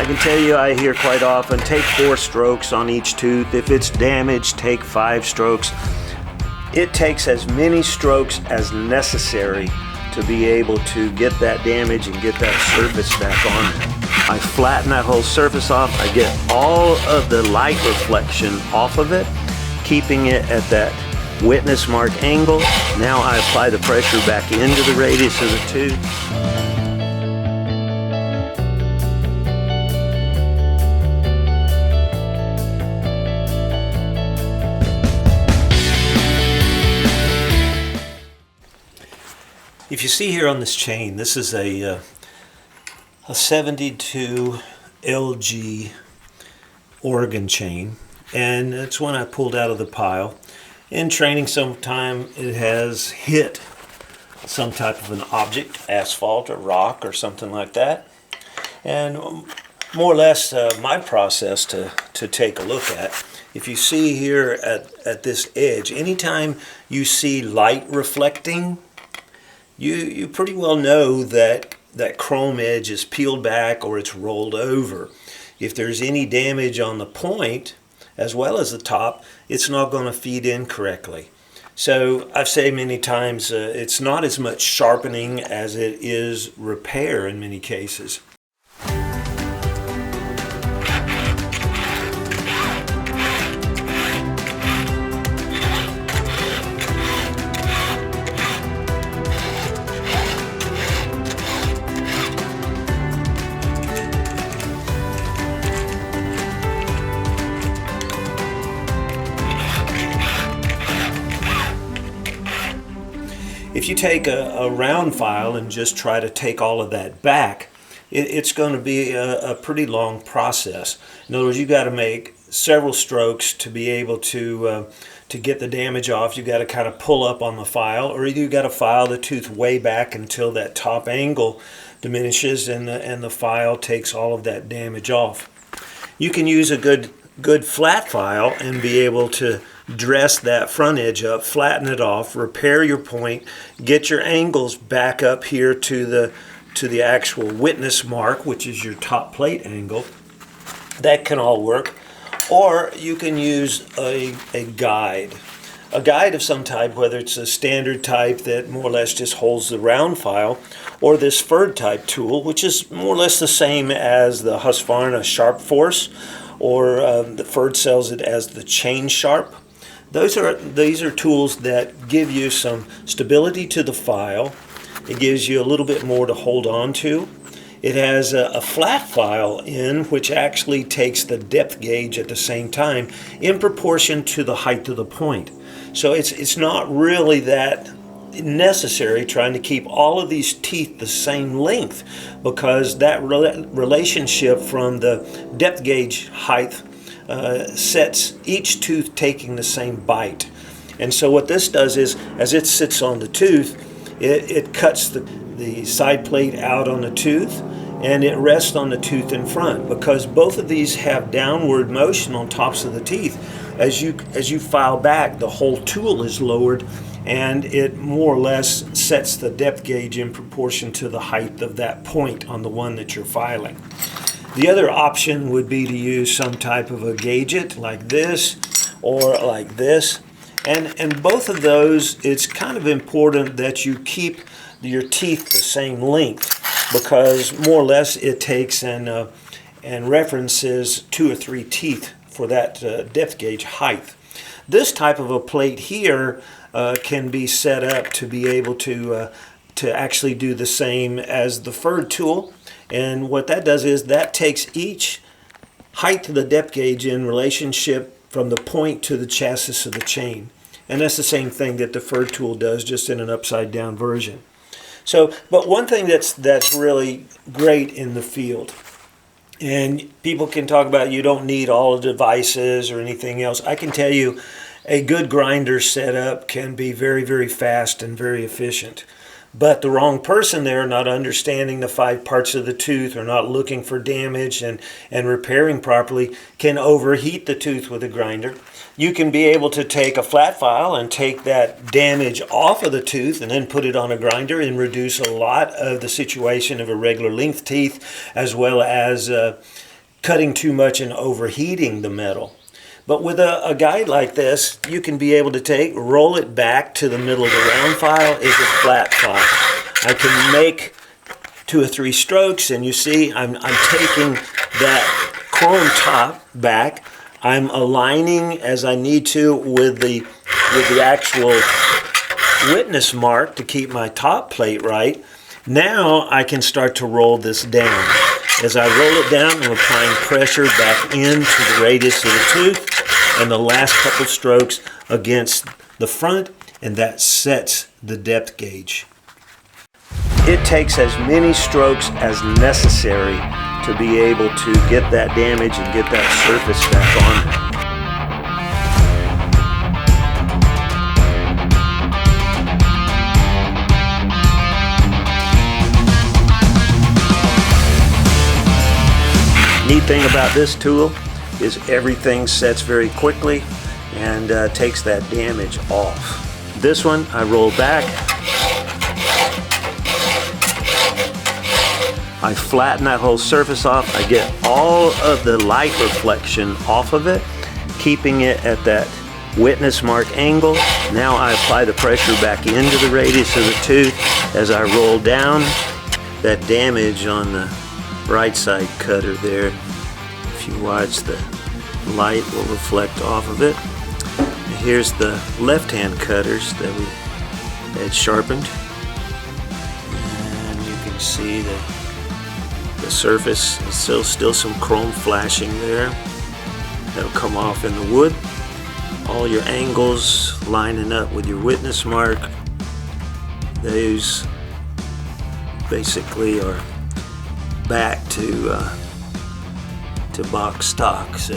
can tell you, I hear quite often, take 4 strokes on each tooth. If it's damaged, take 5 strokes. It takes as many strokes as necessary to be able to get that damage and get that surface back on. I flatten that whole surface off. I get all of the light reflection off of it, keeping it at that witness mark angle. Now I apply the pressure back into the radius of the tooth. If you see here on this chain, this is a 72 LG Oregon chain, and it's one I pulled out of the pile. In training sometime it has hit some type of an object, asphalt or rock or something like that. And more or less my process to take a look at. If you see here at this edge, anytime you see light reflecting, you pretty well know that that chrome edge is peeled back or it's rolled over. If there's any damage on the point as well as the top, it's not going to feed in correctly. So I've said many times it's not as much sharpening as it is repair in many cases. If you take a round file and just try to take all of that back, it's going to be a pretty long process. In other words, you've got to make several strokes to be able to get the damage off. You've got to kind of pull up on the file, or you've got to file the tooth way back until that top angle diminishes and the file takes all of that damage off. You can use a good flat file and be able to dress that front edge up, flatten it off, repair your point, get your angles back up here to the actual witness mark, which is your top plate angle. That can all work. Or you can use a guide of some type, whether it's a standard type that more or less just holds the round file, or this FERD type tool, which is more or less the same as the Husqvarna Sharp Force, or the FERD sells it as the Chain Sharp. These are tools that give you some stability to the file. It gives you a little bit more to hold on to. It has a flat file in which actually takes the depth gauge at the same time in proportion to the height of the point. So it's not really that necessary trying to keep all of these teeth the same length, because that relationship from the depth gauge height sets each tooth taking the same bite. And so what this does is, as it sits on the tooth, it cuts the side plate out on the tooth, and it rests on the tooth in front, because both of these have downward motion on tops of the teeth. As you file back, the whole tool is lowered, and it more or less sets the depth gauge in proportion to the height of that point on the one that you're filing. The other option would be to use some type of a gauge-it like this or like this. And both of those, it's kind of important that you keep your teeth the same length, because more or less it takes and references 2 or 3 teeth for that depth gauge height. This type of a plate here can be set up to be able to actually do the same as the FERD tool. And what that does is that takes each height of the depth gauge in relationship from the point to the chassis of the chain. And that's the same thing that the FERD tool does, just in an upside down version. So, but one thing that's really great in the field, and people can talk about you don't need all the devices or anything else. I can tell you a good grinder setup can be very, very fast and very efficient. But the wrong person there, not understanding the 5 parts of the tooth or not looking for damage and repairing properly, can overheat the tooth with a grinder. You can be able to take a flat file and take that damage off of the tooth and then put it on a grinder and reduce a lot of the situation of irregular length teeth, as well as cutting too much and overheating the metal. But with a guide like this, you can be able to roll it back to the middle of the round file as a flat file. I can make 2 or 3 strokes, and you see I'm taking that chrome top back. I'm aligning as I need to with the actual witness mark to keep my top plate right. Now I can start to roll this down. As I roll it down, I'm applying pressure back into the radius of the tooth and the last couple strokes against the front, and that sets the depth gauge. It takes as many strokes as necessary to be able to get that damage and get that surface back on there. Neat thing about this tool is everything sets very quickly and takes that damage off. This one I roll back, I flatten that whole surface off, I get all of the light reflection off of it, keeping it at that witness mark angle. Now I apply the pressure back into the radius of the tooth. As I roll down, that damage on the right side cutter there, if you watch, the light will reflect off of it. And here's the left hand cutters that we had sharpened, and you can see the surface is still some chrome flashing there. That'll come off in the wood. All your angles lining up with your witness mark. Those basically are back to box stock. So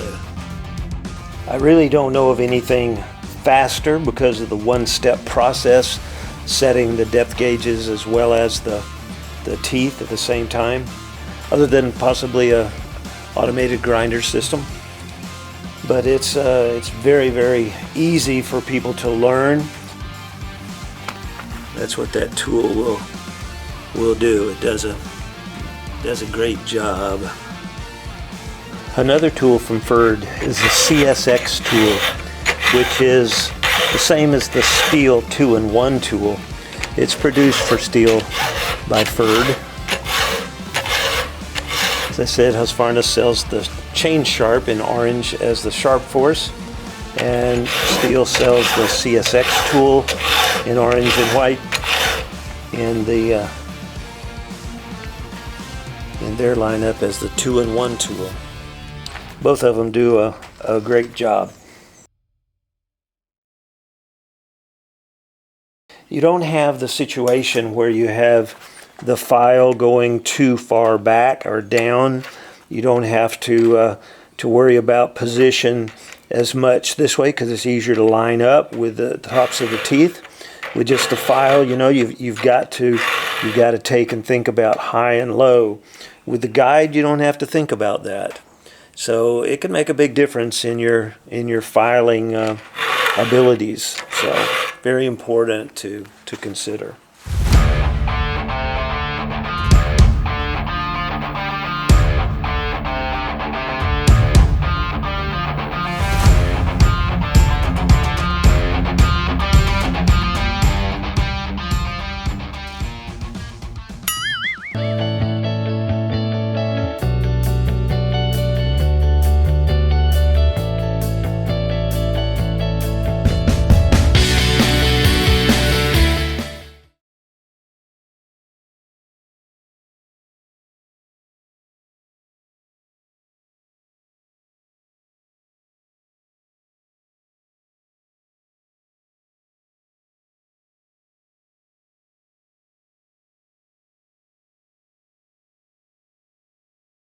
I really don't know of anything faster because of the one-step process, setting the depth gauges as well as the teeth at the same time, other than possibly a automated grinder system. But it's very, very easy for people to learn. That's what that tool will do. It does a great job. Another tool from Ferd is the CSX tool, which is the same as the STIHL 2-in-1 tool. It's produced for STIHL by Ferd. As I said, Husqvarna sells the chain sharp in orange as the Sharp Force, and STIHL sells the CSX tool in orange and white in their lineup as the 2-in-1 tool. Both of them do a great job. You don't have the situation where you have the file going too far back or down. You don't have to worry about position as much this way because it's easier to line up with the tops of the teeth. With just the file, you know, you've got to take and think about high and low. With the guide, you don't have to think about that. So it can make a big difference in your filing abilities. So very important to consider.